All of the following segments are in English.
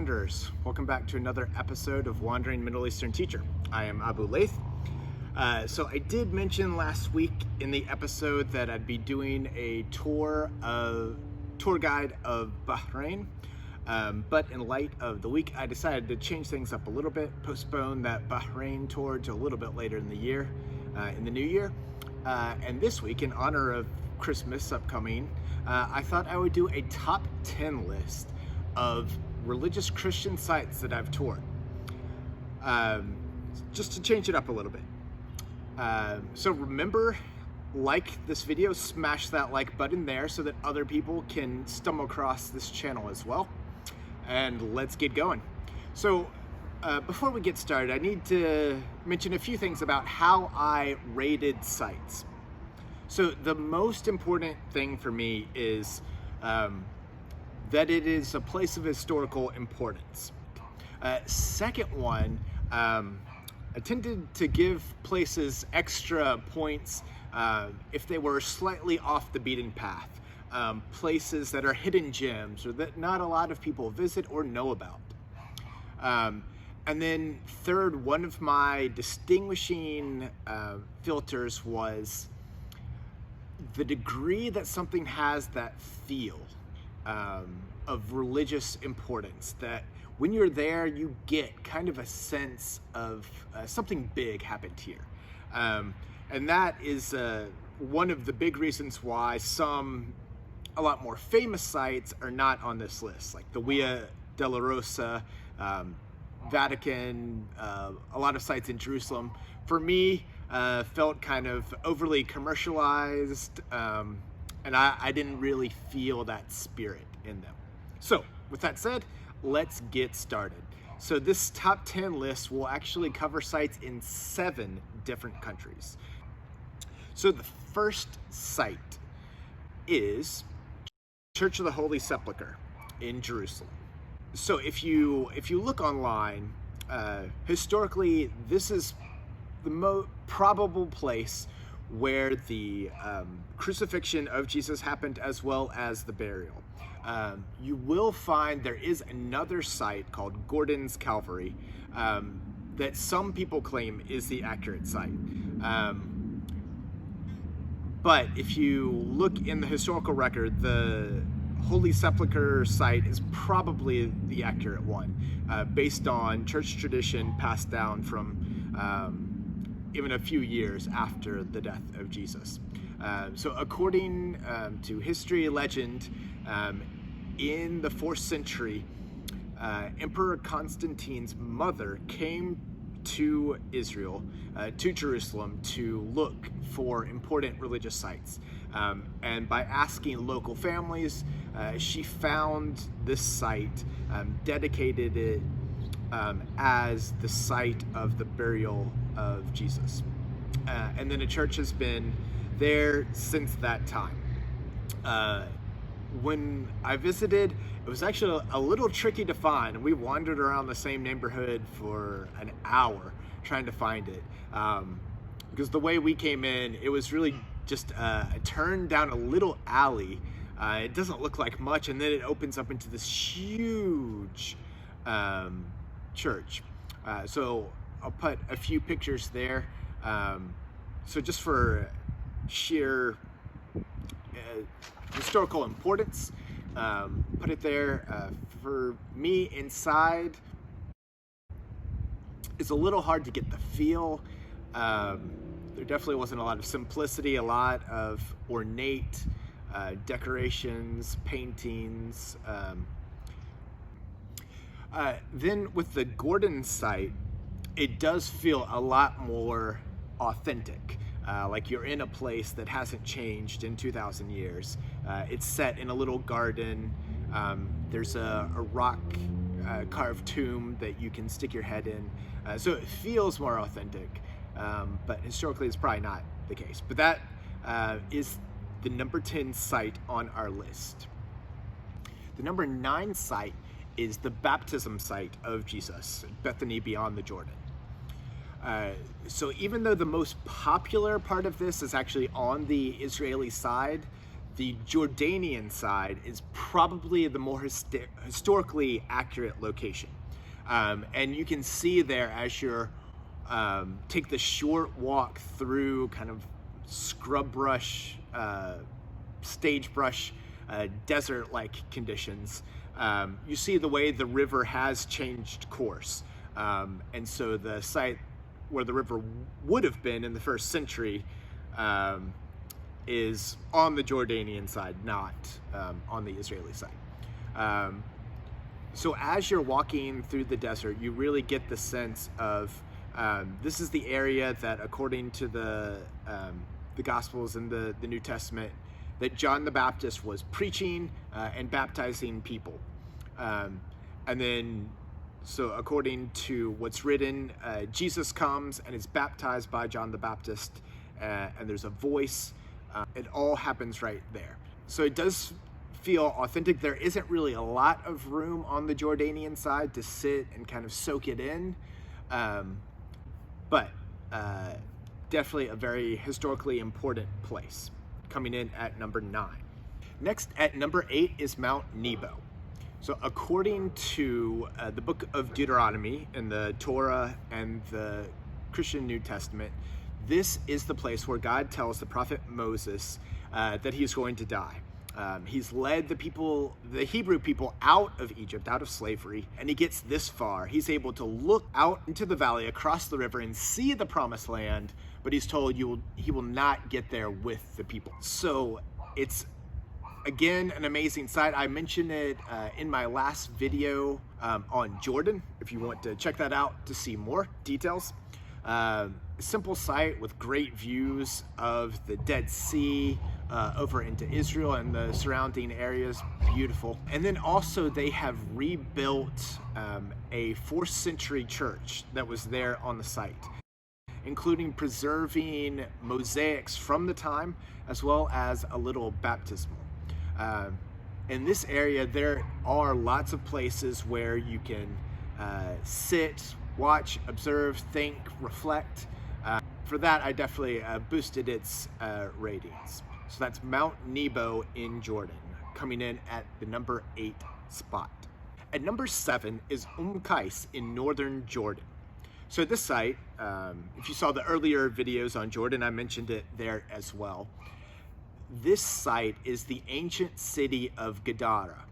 Wanderers. Welcome back to another episode of Wandering Middle Eastern Teacher. I am Abu Laith. So I did mention last week in the episode that I'd be doing a tour guide of Bahrain. But in light of the week, I decided to change things up a little bit, postpone that Bahrain tour to a little bit later in the year, in the new year. And this week, in honor of Christmas upcoming, I thought I would do a top 10 list of religious Christian sites that I've toured, just to change it up a little bit. So remember, like this video, smash that like button there so that other people can stumble across this channel as well. And let's get going. So before we get started, I need to mention a few things about how I rated sites. So the most important thing for me is that it is a place of historical importance. Second one, I tended to give places extra points if they were slightly off the beaten path. Places that are hidden gems or that not a lot of people visit or know about. And then third, one of my distinguishing filters was the degree that something has that feel of religious importance, that when you're there, you get kind of a sense of something big happened here. And that is one of the big reasons why a lot more famous sites are not on this list, like the Via Dolorosa, Vatican, a lot of sites in Jerusalem. For me, felt kind of overly commercialized, and I didn't really feel that spirit in them. So with that said, let's get started. So this top 10 list will actually cover sites in 7 different countries. So the first site is Church of the Holy Sepulchre in Jerusalem. So if you look online, historically, this is the most probable place where the crucifixion of Jesus happened, as well as the burial. You will find there is another site called Gordon's Calvary that some people claim is the accurate site. But if you look in the historical record, the Holy Sepulchre site is probably the accurate one, based on church tradition passed down from even a few years after the death of Jesus. So according to history legend, in the 4th century, Emperor Constantine's mother came to Israel, to Jerusalem, to look for important religious sites. And by asking local families, she found this site, dedicated it as the site of the burial of Jesus. And then a church has been there since that time. When I visited, it was actually a little tricky to find. We wandered around the same neighborhood for an hour trying to find it. Because the way we came in, it was really just a turn down a little alley. It doesn't look like much, and then it opens up into this huge church. So I'll put a few pictures there. So just for sheer historical importance, put it there. For me, inside, it's a little hard to get the feel. There definitely wasn't a lot of simplicity, a lot of ornate decorations, paintings. Then with the Gordon site, it does feel a lot more authentic. Like you're in a place that hasn't changed in 2,000 years. It's set in a little garden. There's a rock carved tomb that you can stick your head in. So it feels more authentic, but historically it's probably not the case. But that is the number 10 site on our list. The number 9 site is the baptism site of Jesus, Bethany beyond the Jordan. So even though the most popular part of this is actually on the Israeli side, the Jordanian side is probably the more historically accurate location. And you can see there as you're take the short walk through kind of scrub brush, sagebrush, desert-like conditions. You see the way the river has changed course. And so the site where the river would have been in the 1st century is on the Jordanian side, not on the Israeli side. So as you're walking through the desert, you really get the sense of this is the area that, according to the Gospels and the New Testament, that John the Baptist was preaching and baptizing people. And then, so according to what's written, Jesus comes and is baptized by John the Baptist, and there's a voice. It all happens right there. So it does feel authentic. There isn't really a lot of room on the Jordanian side to sit and kind of soak it in. But definitely a very historically important place, coming in at number 9. Next, at number 8 is Mount Nebo. So according to the book of Deuteronomy in the Torah and the Christian New Testament, this is the place where God tells the prophet Moses that he's going to die. He's led the Hebrew people out of Egypt, out of slavery, and he gets this far. He's able to look out into the valley across the river and see the promised land, but he's told he will not get there with the people. So it's, again, an amazing sight. I mentioned it in my last video on Jordan, if you want to check that out to see more details. Simple site with great views of the Dead Sea, over into Israel and the surrounding areas. Beautiful. And then also they have rebuilt a 4th century church that was there on the site, including preserving mosaics from the time, as well as a little baptismal. In this area, there are lots of places where you can sit, watch, observe, think, reflect. For that, I definitely boosted its ratings. So that's Mount Nebo in Jordan, coming in at the number 8 spot. At number 7 is Qais in northern Jordan. So this site, if you saw the earlier videos on Jordan, I mentioned it there as well. This site is the ancient city of Gadara,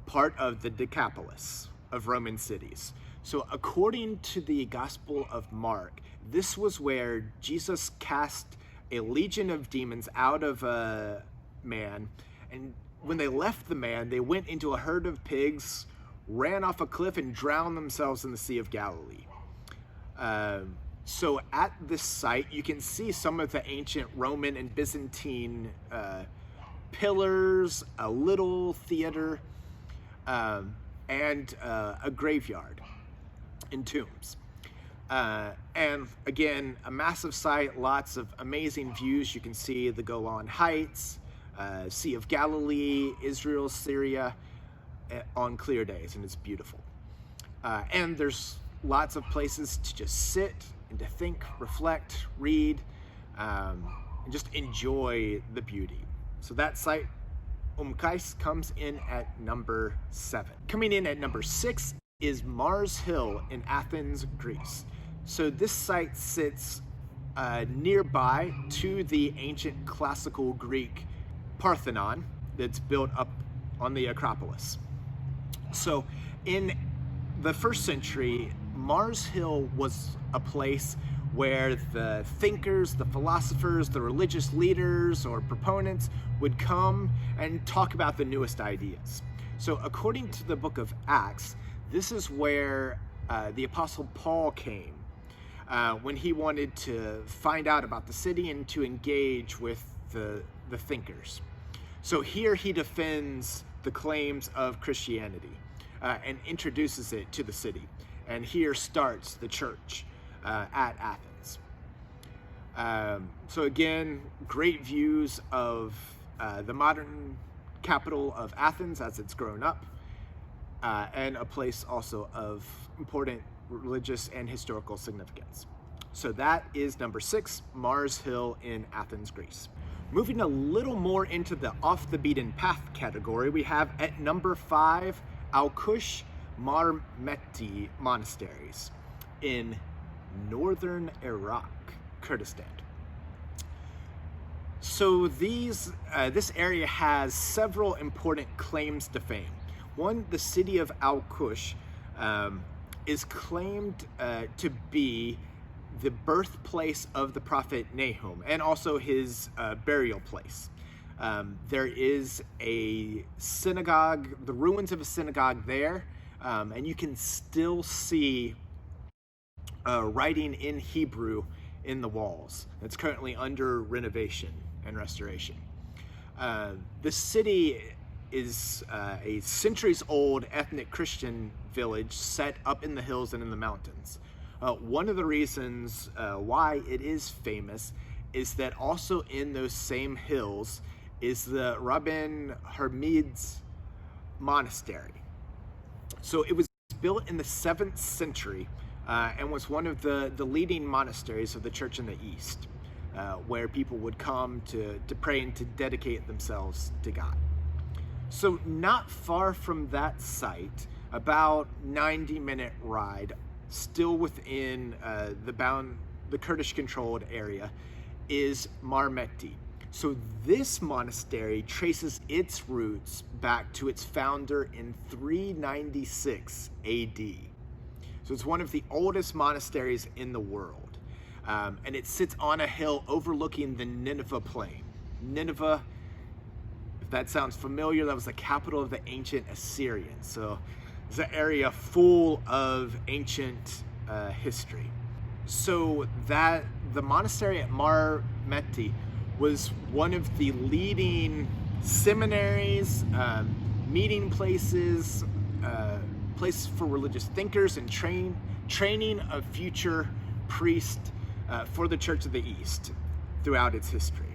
part of the Decapolis of Roman cities. So according to the Gospel of Mark, this was where Jesus cast a legion of demons out of a man, and when they left the man, they went into a herd of pigs, ran off a cliff, and drowned themselves in the Sea of Galilee. So at this site, you can see some of the ancient Roman and Byzantine pillars, a little theater, and a graveyard and tombs. And again, a massive site, lots of amazing views. You can see the Golan Heights, Sea of Galilee, Israel, Syria on clear days, and it's beautiful. And there's lots of places to just sit and to think, reflect, read, and just enjoy the beauty. So that site, Qais, comes in at number 7. Coming in at number 6 is Mars Hill in Athens, Greece. So this site sits nearby to the ancient classical Greek Parthenon that's built up on the Acropolis. So in the 1st century, Mars Hill was a place where the thinkers, the philosophers, the religious leaders or proponents would come and talk about the newest ideas. So according to the book of Acts, this is where the Apostle Paul came when he wanted to find out about the city and to engage with the thinkers. So here he defends the claims of Christianity and introduces it to the city. And here starts the church at Athens. So again, great views of the modern capital of Athens as it's grown up, and a place also of important religious and historical significance. So that is number 6, Mars Hill in Athens, Greece. Moving a little more into the off the beaten path category, we have at number 5, Alkush Marmeti monasteries in northern Iraq, Kurdistan. So this area has several important claims to fame. One, the city of Alkush is claimed to be the birthplace of the prophet Nahum, and also his burial place. There is a synagogue, the ruins of a synagogue there, and you can still see writing in Hebrew in the walls. It's currently under renovation and restoration. The city is a centuries-old ethnic Christian village set up in the hills and in the mountains. One of the reasons why it is famous is that also in those same hills is the Rabban Hermid's monastery. So it was built in the 7th century and was one of the leading monasteries of the church in the East, where people would come to pray and to dedicate themselves to God. So not far from that site, about 90-minute ride, still within the Kurdish-controlled area, is Marmeti. So this monastery traces its roots back to its founder in 396 AD. So it's one of the oldest monasteries in the world. And it sits on a hill overlooking the Nineveh plain. Nineveh, if that sounds familiar, that was the capital of the ancient Assyrians. So it's an area full of ancient history. So the monastery at Marmeti was one of the leading seminaries, meeting places, places for religious thinkers and training of future priests for the Church of the East throughout its history.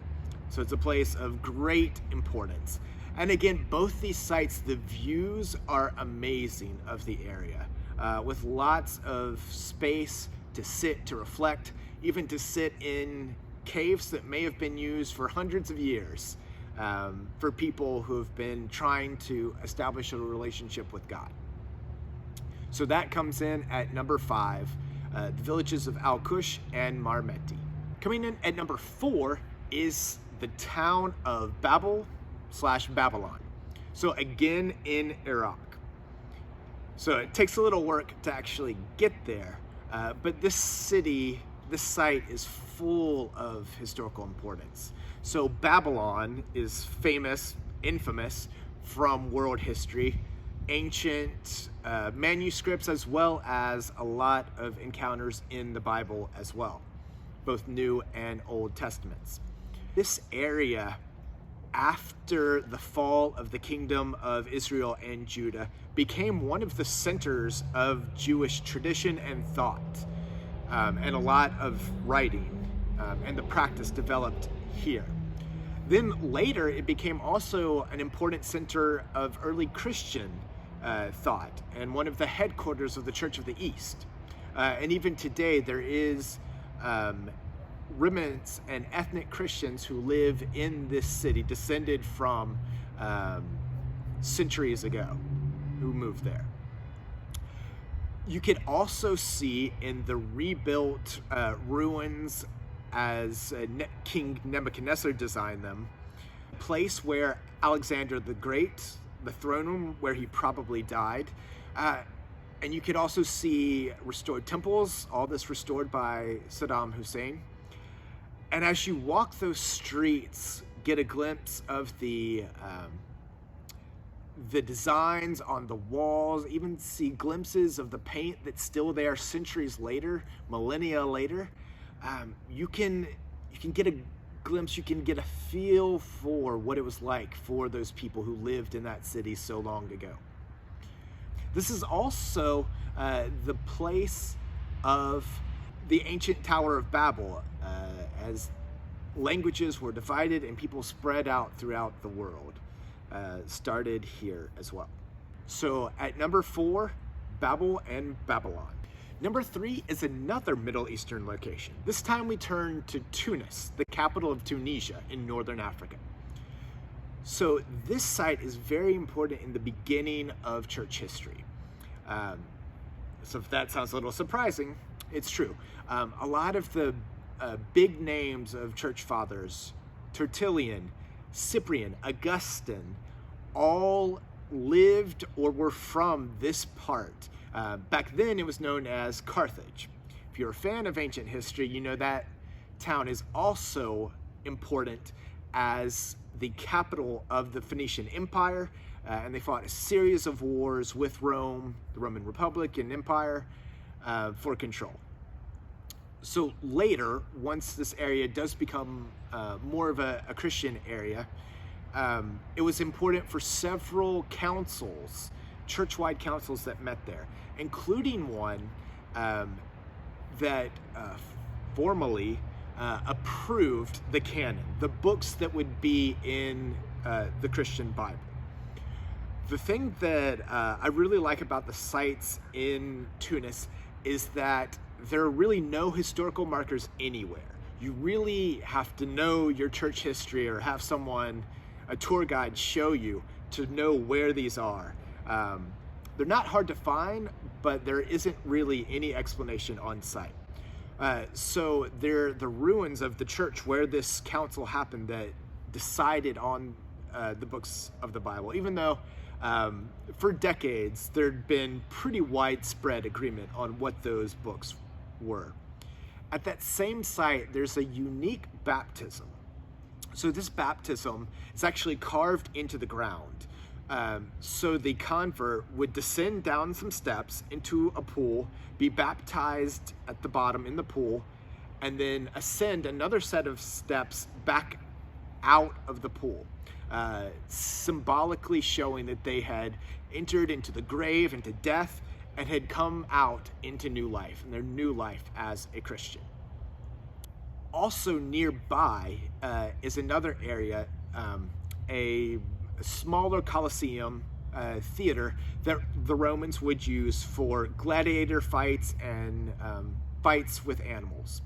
So it's a place of great importance. And again, both these sites, the views are amazing of the area, with lots of space to sit, to reflect, even to sit in caves that may have been used for hundreds of years for people who have been trying to establish a relationship with God. So that comes in at number 5, the villages of Alkush and Marmeti. Coming in at number 4 is the town of Babylon. So again in Iraq. So it takes a little work to actually get there, but this site is full of historical importance. So Babylon is infamous from world history, ancient manuscripts, as well as a lot of encounters in the Bible as well, both New and Old Testaments. This area, after the fall of the kingdom of Israel and Judah, became one of the centers of Jewish tradition and thought, and a lot of writing and the practice developed here. Then later, it became also an important center of early Christian thought and one of the headquarters of the Church of the East. And even today, there is remnants and ethnic Christians who live in this city, descended from centuries ago, who moved there. You can also see in the rebuilt ruins as King Nebuchadnezzar designed them, a place where Alexander the Great, the throne room where he probably died, and you could also see restored temples, all this restored by Saddam Hussein. And as you walk those streets, get a glimpse of the designs on the walls, even see glimpses of the paint that's still there centuries later, millennia later. You can get a glimpse, you can get a feel for what it was like for those people who lived in that city so long ago. This is also the place of the ancient Tower of Babel, as languages were divided and people spread out throughout the world, started here as well. So at number 4, Babel and Babylon. Number 3 is another Middle Eastern location. This time we turn to Tunis, the capital of Tunisia in northern Africa. So this site is very important in the beginning of church history. So if that sounds a little surprising, it's true. A lot of the big names of church fathers, Tertullian, Cyprian, Augustine, all lived or were from this part. Back then it was known as Carthage. If you're a fan of ancient history, you know that town is also important as the capital of the Phoenician Empire, and they fought a series of wars with Rome, the Roman Republic and Empire, for control. So later, once this area does become more of a Christian area, it was important for several councils, church-wide councils that met there, including one that formally approved the canon, the books that would be in the Christian Bible. The thing that I really like about the sites in Tunis is that there are really no historical markers anywhere. You really have to know your church history or have someone, a tour guide, show you to know where these are. They're not hard to find, but there isn't really any explanation on site. So they're the ruins of the church where this council happened that decided on the books of the Bible, even though for decades there'd been pretty widespread agreement on what those books were. At that same site, there's a unique baptism. So this baptism is actually carved into the ground. So the convert would descend down some steps into a pool, be baptized at the bottom in the pool, and then ascend another set of steps back out of the pool, symbolically showing that they had entered into the grave, into death, and had come out into new life, and their new life as a Christian. Also nearby is another area, a smaller Colosseum theater that the Romans would use for gladiator fights and fights with animals.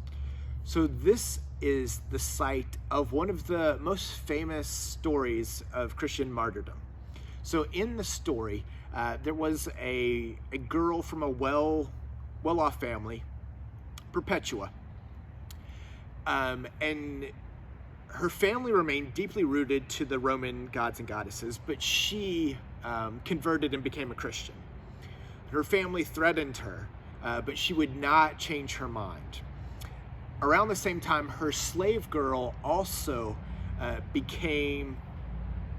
So this is the site of one of the most famous stories of Christian martyrdom. So in the story, there was a girl from a well-off family, Perpetua, and her family remained deeply rooted to the Roman gods and goddesses, but she converted and became a Christian. Her family threatened her, but she would not change her mind. Around the same time, her slave girl also became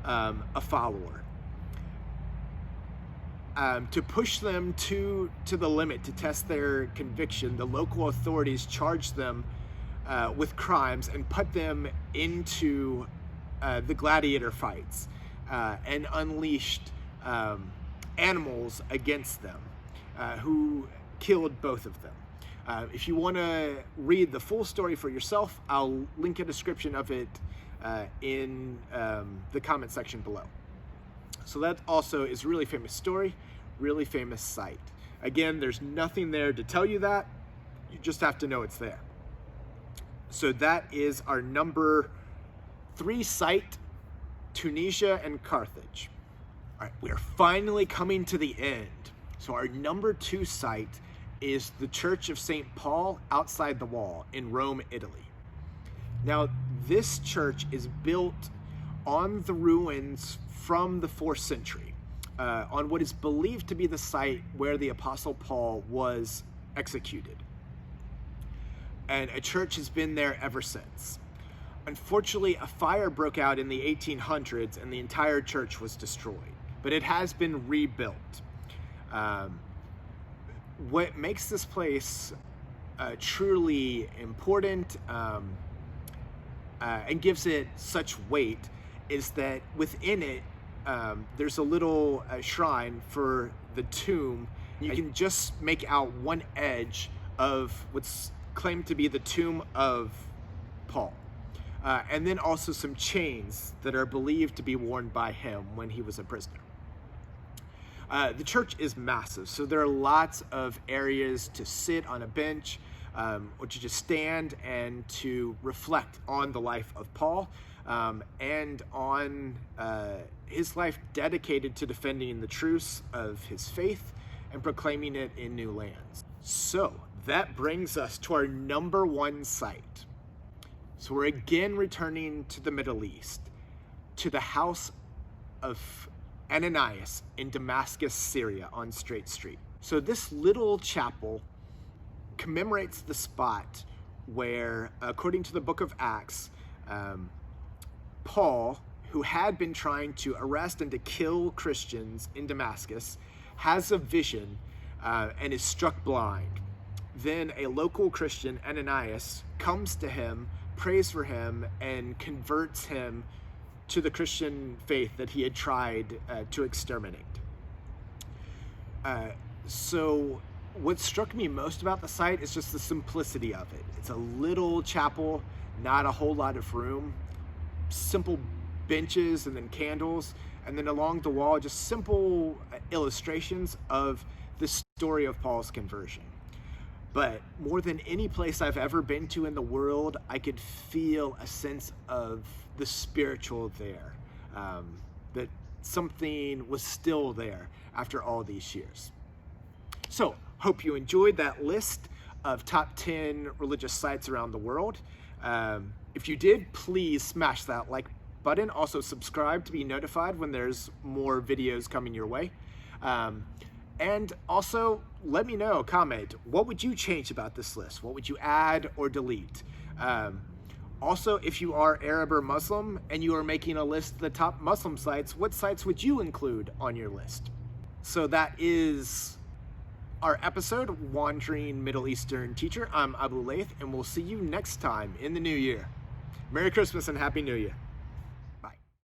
a follower. To push them to the limit, to test their conviction, the local authorities charged them with crimes and put them into the gladiator fights and unleashed animals against them, who killed both of them. If you want to read the full story for yourself, I'll link a description of it in the comment section below. So that also is a really famous story, really famous site. Again, there's nothing there to tell you that. You just have to know it's there. So that is our number 3 site, Tunisia and Carthage. All right, we are finally coming to the end. So our number 2 site is the Church of St. Paul outside the wall in Rome, Italy. Now, this church is built on the ruins from the 4th century, on what is believed to be the site where the Apostle Paul was executed. And a church has been there ever since. Unfortunately, a fire broke out in the 1800s and the entire church was destroyed, but it has been rebuilt. What makes this place truly important and gives it such weight is that within it, there's a little shrine for the tomb. You can just make out one edge of what's claimed to be the tomb of Paul. And then also some chains that are believed to be worn by him when he was a prisoner. The church is massive, so there are lots of areas to sit on a bench, or to just stand and to reflect on the life of Paul, and on his life dedicated to defending the truths of his faith and proclaiming it in new lands. So that brings us to our number one site. So we're again returning to the Middle East, to the house of Ananias in Damascus, Syria, on Straight Street. So this little chapel commemorates the spot where, according to the book of Acts, Paul, who had been trying to arrest and to kill Christians in Damascus, has a vision and is struck blind. Then a local Christian, Ananias, comes to him, prays for him, and converts him to the Christian faith that he had tried to exterminate. So what struck me most about the site is just the simplicity of it. It's a little chapel, not a whole lot of room, simple benches and then candles, and then along the wall just simple illustrations of the story of Paul's conversion. But more than any place I've ever been to in the world, I could feel a sense of the spiritual there, that something was still there after all these years. So, hope you enjoyed that list of top 10 religious sites around the world. If you did, please smash that like button. Also subscribe to be notified when there's more videos coming your way. And also let me know, comment, what would you change about this list? What would you add or delete? Also, if you are Arab or Muslim and you are making a list of the top Muslim sites, what sites would you include on your list? So that is our episode, Wandering Middle Eastern Teacher. I'm Abu Laith, and we'll see you next time in the new year. Merry Christmas and Happy New Year.